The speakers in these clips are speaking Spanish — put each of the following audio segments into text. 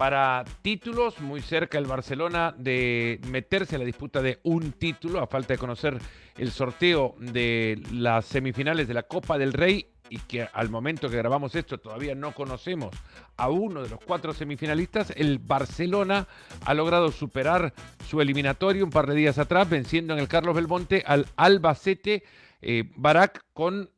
para títulos, muy cerca el Barcelona de meterse a la disputa de un título, a falta de conocer el sorteo de las semifinales de la Copa del Rey, y que al momento que grabamos esto todavía no conocemos a uno de los 4 semifinalistas. El Barcelona ha logrado superar su eliminatorio un par de días atrás, venciendo en el Carlos Belmonte al Albacete. Barak, con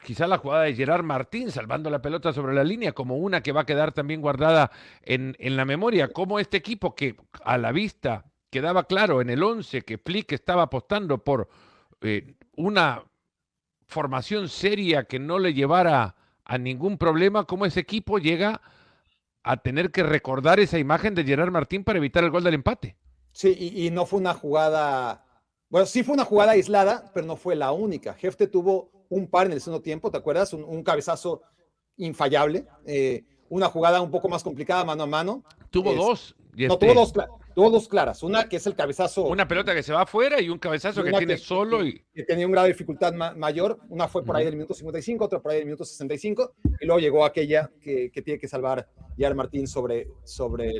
quizá la jugada de Gerard Martín salvando la pelota sobre la línea, como una que va a quedar también guardada en la memoria, como este equipo que a la vista quedaba claro en el 11 que Flick estaba apostando por una formación seria que no le llevara a ningún problema, como ese equipo llega a tener que recordar esa imagen de Gerard Martín para evitar el gol del empate. Sí, y no fue una jugada, bueno, sí fue una jugada aislada, pero no fue la única. Jefte tuvo un par en el segundo tiempo, ¿te acuerdas? Un cabezazo infallable, una jugada un poco más complicada mano a mano. Tuvo dos. No, tuvo dos claras. Una que es el cabezazo. Una pelota que se va afuera y un cabezazo que tiene solo. Que tenía un grado de dificultad mayor. Una fue por ahí del minuto 55, otra por ahí del minuto 65. Y luego llegó aquella que tiene que salvar Gerard Martín sobre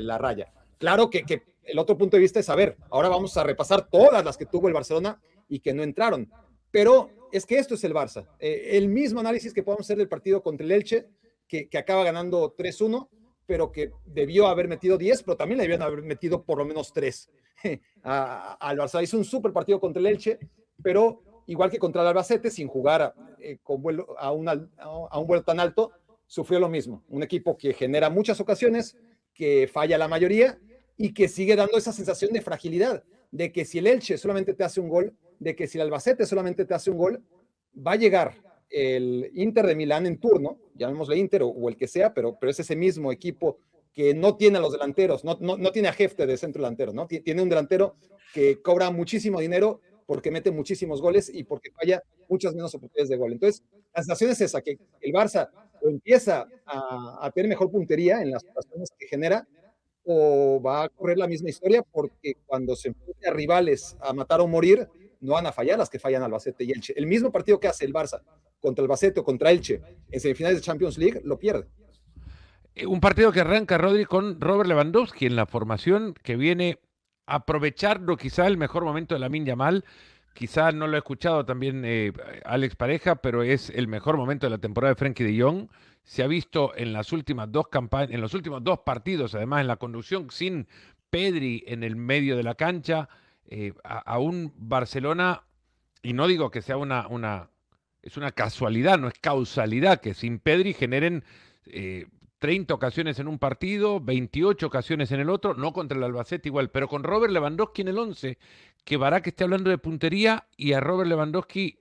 la raya. Claro que el otro punto de vista es, a ver, ahora vamos a repasar todas las que tuvo el Barcelona y que no entraron. Pero es que esto es el Barça. El mismo análisis que podemos hacer del partido contra el Elche, que acaba ganando 3-1, pero que debió haber metido 10, pero también le debían haber metido por lo menos 3 al Barça. Hizo un súper partido contra el Elche, pero igual que contra el Albacete, sin jugar a un vuelo tan alto, sufrió lo mismo. Un equipo que genera muchas ocasiones, que falla la mayoría y que sigue dando esa sensación de fragilidad, de que si el Elche solamente te hace un gol, de que si el Albacete solamente te hace un gol, va a llegar el Inter de Milán en turno, llamémosle Inter o el que sea, pero es ese mismo equipo que no tiene a los delanteros, no tiene a Jefte de centro delantero, ¿no? Tiene un delantero que cobra muchísimo dinero porque mete muchísimos goles y porque falla muchas menos oportunidades de gol. Entonces, la sensación es esa, que el Barça empieza a tener mejor puntería en las ocasiones que genera, o va a correr la misma historia, porque cuando se enfrente a rivales a matar o morir, no van a fallar las que fallan Albacete y Elche. El mismo partido que hace el Barça contra Albacete o contra Elche en semifinales de Champions League, lo pierde. Un partido que arranca, Rodri, con Robert Lewandowski en la formación, que viene aprovechando quizá el mejor momento de Lamine Yamal. Quizá no lo he escuchado también Alex Pareja, pero es el mejor momento de la temporada de Frenkie de Jong. Se ha visto en las últimas 2 campañas, en los últimos 2 partidos, además en la conducción sin Pedri en el medio de la cancha, a un Barcelona, y no digo que sea es una casualidad, no es causalidad, que sin Pedri generen 30 ocasiones en un partido, 28 ocasiones en el otro, no contra el Albacete igual, pero con Robert Lewandowski en el 11, que Barak esté hablando de puntería, y a Robert Lewandowski,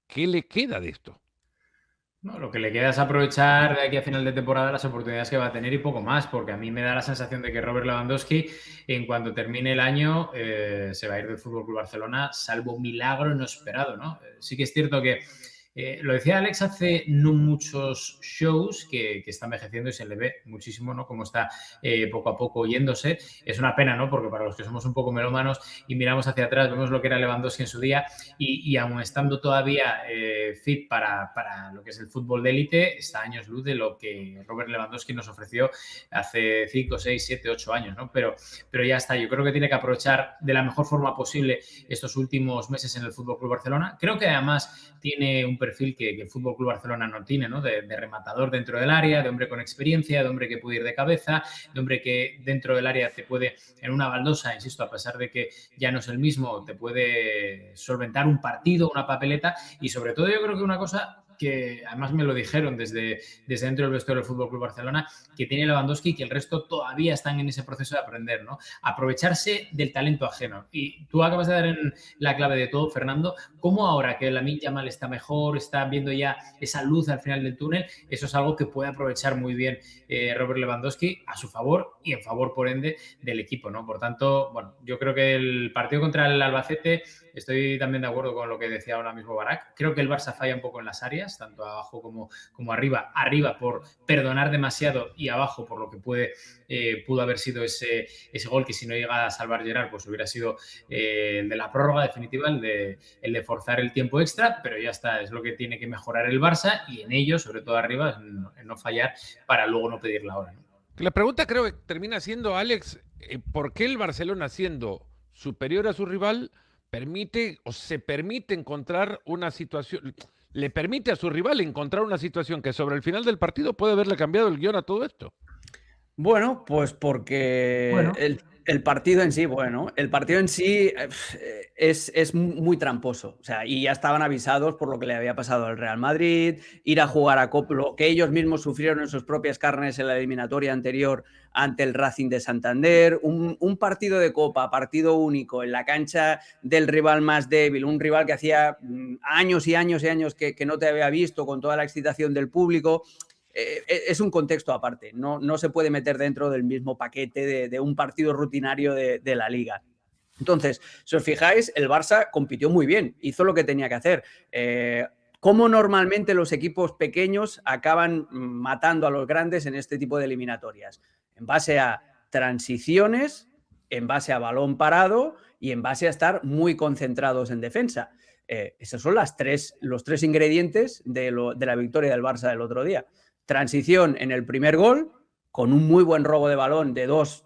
¿qué le queda de esto? No, lo que le queda es aprovechar de aquí a final de temporada las oportunidades que va a tener y poco más, porque a mí me da la sensación de que Robert Lewandowski, en cuanto termine el año, se va a ir del FC Barcelona, salvo un milagro inesperado, ¿no? Sí que es cierto que lo decía Alex hace no muchos shows que está envejeciendo y se le ve muchísimo, ¿no? Cómo está poco a poco yéndose. Es una pena, ¿no? Porque para los que somos un poco melómanos y miramos hacia atrás, vemos lo que era Lewandowski en su día y aún estando todavía fit para lo que es el fútbol de élite, está a años luz de lo que Robert Lewandowski nos ofreció hace 5, 6, 7, 8 años, ¿no? Pero ya está. Yo creo que tiene que aprovechar de la mejor forma posible estos últimos meses en el FC Barcelona. Creo que además tiene un perfil que el FC Barcelona no tiene, ¿no? De rematador dentro del área, de hombre con experiencia, de hombre que puede ir de cabeza, de hombre que dentro del área te puede, en una baldosa, insisto, a pesar de que ya no es el mismo, te puede solventar un partido, una papeleta, y sobre todo yo creo que una cosa que además me lo dijeron desde dentro del vestuario del FC Barcelona, que tiene Lewandowski y que el resto todavía están en ese proceso de aprender, ¿no? Aprovecharse del talento ajeno. Y tú acabas de dar en la clave de todo, Fernando, cómo ahora que Lamine Yamal está mejor, está viendo ya esa luz al final del túnel, eso es algo que puede aprovechar muy bien Robert Lewandowski a su favor y en favor, por ende, del equipo, ¿no? Por tanto, bueno, yo creo que el partido contra el Albacete, estoy también de acuerdo con lo que decía ahora mismo Barak. Creo que el Barça falla un poco en las áreas, tanto abajo como arriba. Arriba por perdonar demasiado y abajo por lo que pudo haber sido ese gol que si no llega a salvar Gerard, pues hubiera sido el de la prórroga definitiva, el de forzar el tiempo extra, pero ya está, es lo que tiene que mejorar el Barça y en ello, sobre todo arriba, en no fallar para luego no pedir la hora, ¿no? La pregunta creo que termina siendo, Alex, ¿por qué el Barcelona, siendo superior a su rival, permite o se permite encontrar una situación, le permite a su rival encontrar una situación que sobre el final del partido puede haberle cambiado el guión a todo esto? Bueno, pues porque Bueno. el partido en sí, es muy tramposo. O sea, y ya estaban avisados por lo que le había pasado al Real Madrid, ir a jugar a Copa, lo que ellos mismos sufrieron en sus propias carnes en la eliminatoria anterior ante el Racing de Santander, un partido de Copa, partido único, en la cancha del rival más débil, un rival que hacía años y años y años que no te había visto, con toda la excitación del público. Es un contexto aparte, no se puede meter dentro del mismo paquete de un partido rutinario de la Liga. Entonces, si os fijáis, el Barça compitió muy bien, hizo lo que tenía que hacer. ¿Cómo normalmente los equipos pequeños acaban matando a los grandes en este tipo de eliminatorias? En base a transiciones, en base a balón parado y en base a estar muy concentrados en defensa. Esos son los tres ingredientes de la victoria del Barça del otro día. Transición en el primer gol, con un muy buen robo de balón de dos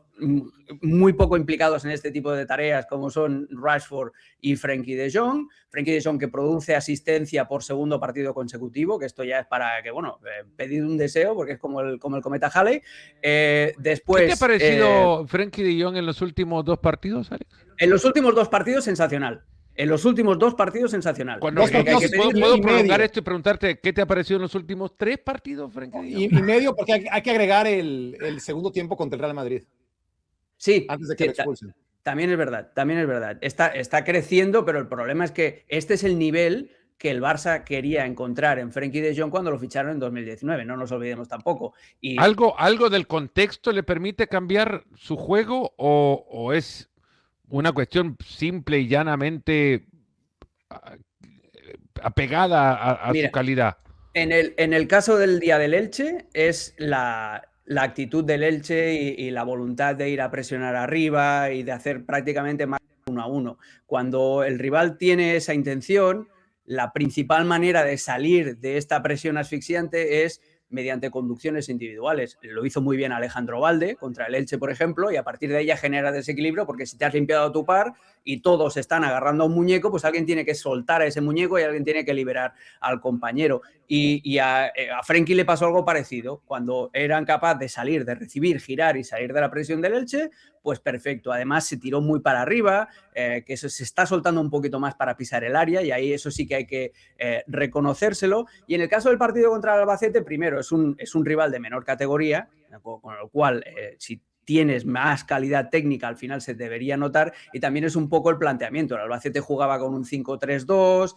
muy poco implicados en este tipo de tareas, como son Rashford y Frenkie de Jong. Frenkie de Jong, que produce asistencia por segundo partido consecutivo, que esto ya es para que, pedir un deseo, porque es como el cometa Halley. Después, ¿Qué te ha parecido Frenkie de Jong en los últimos 2 partidos, Alex? En los últimos 2 partidos, sensacional. ¿Puedo prolongar esto y preguntarte qué te ha parecido en los últimos 3 partidos, Frenkie? Y medio, porque hay que agregar el segundo tiempo contra el Real Madrid. Sí. Antes de que lo expulsen. También es verdad. Está creciendo, pero el problema es que este es el nivel que el Barça quería encontrar en Frenkie de Jong cuando lo ficharon en 2019. No nos olvidemos tampoco. Y... ¿Algo del contexto le permite cambiar su juego o es una cuestión simple y llanamente apegada a su calidad? En el caso del día del Elche, es la actitud del Elche y la voluntad de ir a presionar arriba y de hacer prácticamente más 1-1. Cuando el rival tiene esa intención, la principal manera de salir de esta presión asfixiante es mediante conducciones individuales. Lo hizo muy bien Alejandro Valde contra el Elche, por ejemplo, y a partir de ella genera desequilibrio, porque si te has limpiado tu par y todos están agarrando a un muñeco, pues alguien tiene que soltar a ese muñeco y alguien tiene que liberar al compañero. Y a Frenkie le pasó algo parecido. Cuando eran capaces de salir, de recibir, girar y salir de la presión del Elche, pues perfecto. Además se tiró muy para arriba, que eso se está soltando un poquito más para pisar el área, y ahí eso sí que hay que reconocérselo. Y en el caso del partido contra el Albacete, primero es un rival de menor categoría, con lo cual si tienes más calidad técnica, al final se debería notar, y también es un poco el planteamiento. El Albacete jugaba con un 5-3-2,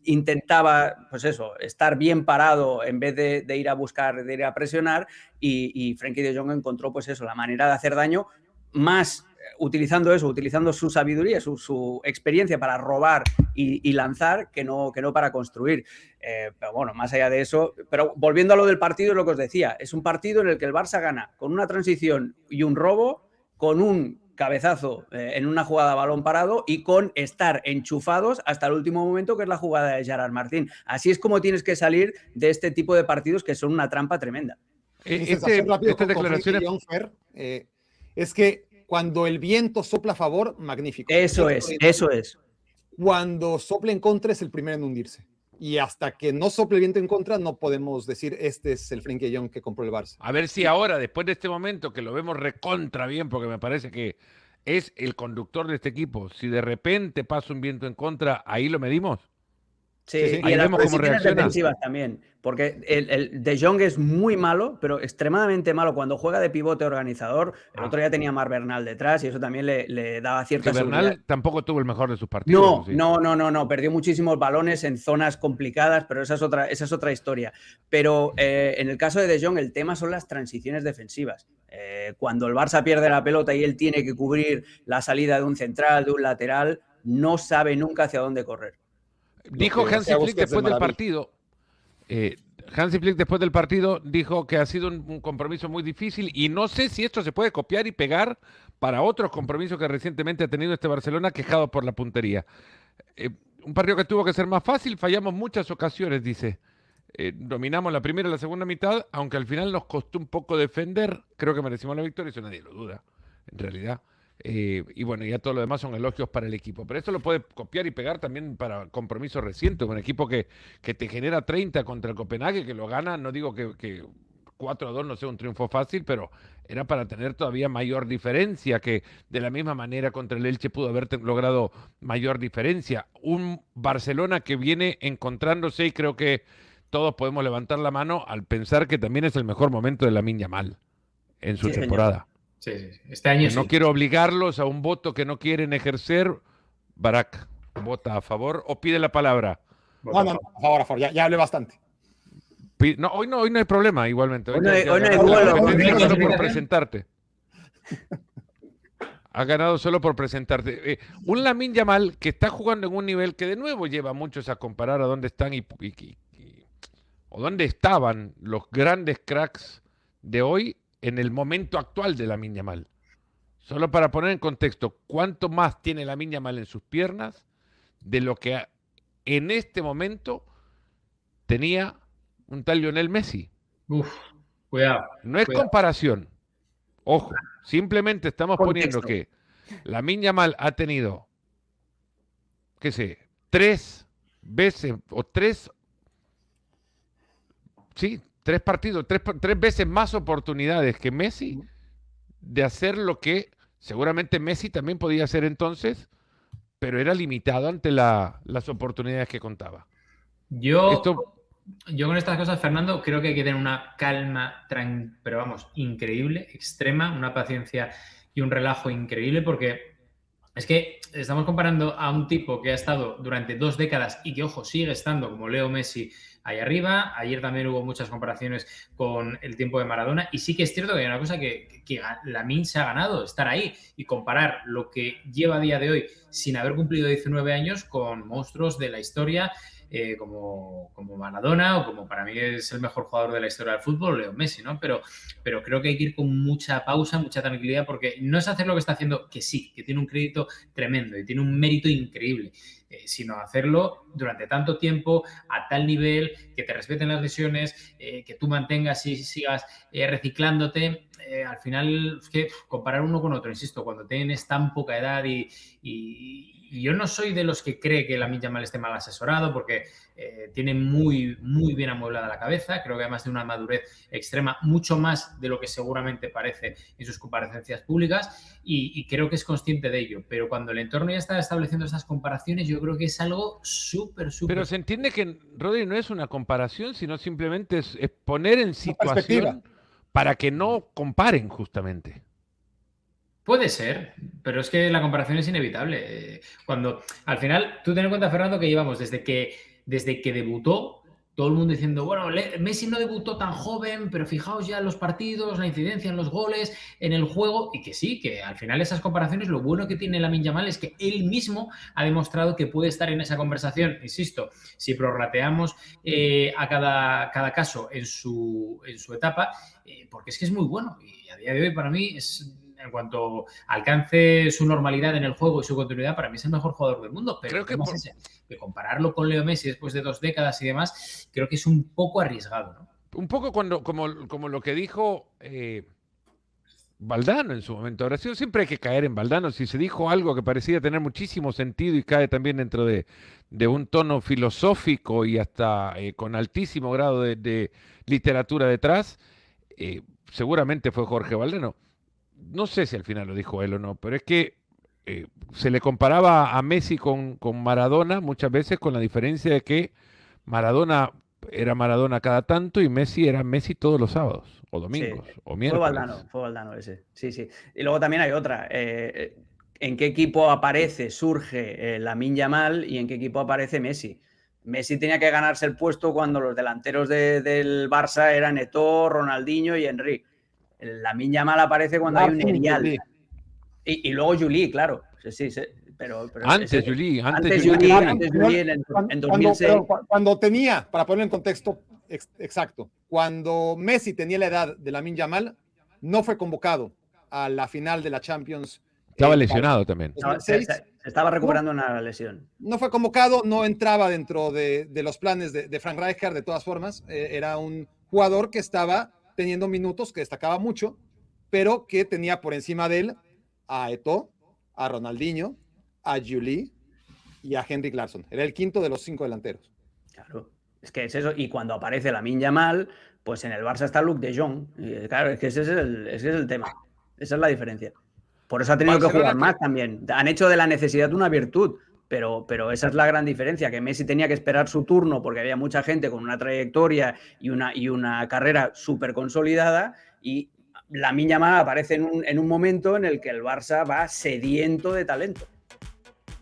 intentaba, pues eso, estar bien parado en vez de ir a buscar, de ir a presionar, y Frenkie de Jong encontró, pues eso, la manera de hacer daño más utilizando su sabiduría, su experiencia para robar y lanzar, que no para construir. Pero bueno, más allá de eso, pero volviendo a lo del partido, es lo que os decía, es un partido en el que el Barça gana con una transición y un robo, con un cabezazo en una jugada a balón parado y con estar enchufados hasta el último momento, que es la jugada de Gerard Martín. Así es como tienes que salir de este tipo de partidos, que son una trampa tremenda. Estas declaraciones es que cuando el viento sopla a favor, magnífico. Eso es. Cuando sopla en contra, es el primero en hundirse. Y hasta que no sople el viento en contra, no podemos decir este es el Frenkie de Jong que compró el Barça. A ver si ahora, después de este momento, que lo vemos recontra bien, porque me parece que es el conductor de este equipo, si de repente pasa un viento en contra, ahí lo medimos. Sí, y en las posiciones defensivas también, porque el De Jong es muy malo, pero extremadamente malo cuando juega de pivote organizador. El otro día tenía a Marc Bernal detrás y eso también le daba cierta seguridad. Bernal tampoco tuvo el mejor de sus partidos. No, perdió muchísimos balones en zonas complicadas, pero esa es otra historia. Pero en el caso de Jong, el tema son las transiciones defensivas. Cuando el Barça pierde la pelota y él tiene que cubrir la salida de un central, de un lateral, no sabe nunca hacia dónde correr. Dijo Hansi Flick después del partido. Hansi Flick después del partido dijo que ha sido un compromiso muy difícil y no sé si esto se puede copiar y pegar para otros compromisos que recientemente ha tenido este Barcelona, quejado por la puntería. Un partido que tuvo que ser más fácil, fallamos muchas ocasiones, dice. dominamos la primera y la segunda mitad, aunque al final nos costó un poco defender, creo que merecimos la victoria, eso nadie lo duda, en realidad. Y bueno, ya todo lo demás son elogios para el equipo. Pero esto lo puede copiar y pegar también para compromisos recientes. Un equipo que te genera 30 contra el Copenhague, que lo gana, no digo que 4-2 no sea un triunfo fácil, pero era para tener todavía mayor diferencia, que de la misma manera contra el Elche pudo haber logrado mayor diferencia. Un Barcelona que viene encontrándose, y creo que todos podemos levantar la mano al pensar que también es el mejor momento de Lamine Yamal en su temporada. Sí. Este año no quiero obligarlos a un voto que no quieren ejercer. Barak, ¿vota a favor o pide la palabra? No, a favor, ya hablé bastante. No, hoy no hay problema, igualmente. Hoy no hay duelo. Solo por presentarte. Has ganado solo por presentarte. Un Lamine Yamal que está jugando en un nivel que de nuevo lleva a muchos a comparar a dónde están o dónde estaban los grandes cracks de hoy en el momento actual de Lamine Yamal. Solo para poner en contexto, ¿cuánto más tiene Lamine Yamal en sus piernas de lo que en este momento tenía un tal Lionel Messi? Cuidado. No es comparación. Ojo, simplemente estamos poniendo que Lamine Yamal ha tenido, qué sé, 3 partidos, 3 veces más oportunidades que Messi de hacer lo que seguramente Messi también podía hacer entonces, pero era limitado ante las oportunidades que contaba. Yo con estas cosas, Fernando, creo que hay que tener una calma, pero vamos, increíble, extrema, una paciencia y un relajo increíble, porque es que estamos comparando a un tipo que ha estado durante 2 décadas y que, ojo, sigue estando como Leo Messi ahí arriba. Ayer también hubo muchas comparaciones con el tiempo de Maradona, y sí que es cierto que hay una cosa que Lamine se ha ganado, estar ahí y comparar lo que lleva a día de hoy sin haber cumplido 19 años con monstruos de la historia, como Maradona, o como para mí es el mejor jugador de la historia del fútbol, Leo Messi, ¿no? Pero creo que hay que ir con mucha pausa, mucha tranquilidad, porque no es hacer lo que está haciendo, que sí, que tiene un crédito tremendo y tiene un mérito increíble, sino hacerlo durante tanto tiempo, a tal nivel, que te respeten las lesiones, que tú mantengas y sigas reciclándote. Al final, es que comparar uno con otro, insisto, cuando tienes tan poca edad y yo no soy de los que cree que Lamine Yamal esté mal asesorado, porque tiene muy, muy bien amueblada la cabeza. Creo que además de una madurez extrema, mucho más de lo que seguramente parece en sus comparecencias públicas, y creo que es consciente de ello. Pero cuando el entorno ya está estableciendo esas comparaciones, yo creo que es algo súper... Pero se entiende que, Rodri, no es una comparación, sino simplemente es poner en situación para que no comparen justamente. Puede ser, pero es que la comparación es inevitable. Cuando al final, tú ten en cuenta, Fernando, que llevamos desde que debutó, todo el mundo diciendo, bueno, Messi no debutó tan joven, pero fijaos ya en los partidos, la incidencia en los goles, en el juego, y que sí, que al final esas comparaciones, lo bueno que tiene Lamine Yamal es que él mismo ha demostrado que puede estar en esa conversación. Insisto, si prorrateamos a cada caso en su etapa, porque es que es muy bueno, y a día de hoy para mí es... En cuanto alcance su normalidad en el juego y su continuidad, para mí es el mejor jugador del mundo. Pero creo que compararlo con Leo Messi después de 2 décadas y demás, creo que es un poco arriesgado, ¿no? Un poco como lo que dijo Valdano en su momento. Ahora sí, siempre hay que caer en Valdano. Si se dijo algo que parecía tener muchísimo sentido y cae también dentro de un tono filosófico y hasta con altísimo grado de literatura detrás, seguramente fue Jorge Valdano. No sé si al final lo dijo él o no, pero es que se le comparaba a Messi con Maradona muchas veces, con la diferencia de que Maradona era Maradona cada tanto y Messi era Messi todos los sábados o domingos o miércoles. Fue Valdano ese, sí. Y luego también hay otra. ¿En qué equipo surge Lamine Yamal y en qué equipo aparece Messi? Messi tenía que ganarse el puesto cuando los delanteros del Barça eran Eto'o, Ronaldinho y Henry. Lamine Yamal aparece cuando hay un Erial. Y luego Juli, claro. Sí, pero antes Juli en 2006. Cuando tenía, para ponerlo en contexto exacto, cuando Messi tenía la edad de Lamine Yamal, no fue convocado a la final de la Champions Estaba lesionado también. Se estaba recuperando una lesión. No fue convocado, no entraba dentro de los planes de Frank Rijkaard, de todas formas. Era un jugador que estaba teniendo minutos, que destacaba mucho, pero que tenía por encima de él a Eto'o, a Ronaldinho, a Juli y a Henrik Larsson. Era el quinto de los 5 delanteros. Claro, es que es eso. Y cuando aparece Lamine Yamal, pues en el Barça está Luke de Jong. Y claro, es que ese es el tema. Esa es la diferencia. Por eso ha tenido que jugar más también. Han hecho de la necesidad una virtud, pero esa es la gran diferencia, que Messi tenía que esperar su turno porque había mucha gente con una trayectoria y una carrera súper consolidada, y Lamine Yamal aparece en un momento en el que el Barça va sediento de talento.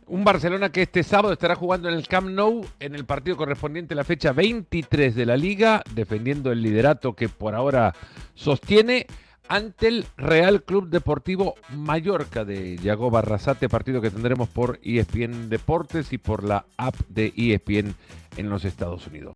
Un Barcelona que este sábado estará jugando en el Camp Nou en el partido correspondiente a la fecha 23 de la Liga, defendiendo el liderato que por ahora sostiene ante el Real Club Deportivo Mallorca de Yago Barrasate, partido que tendremos por ESPN Deportes y por la app de ESPN en los Estados Unidos.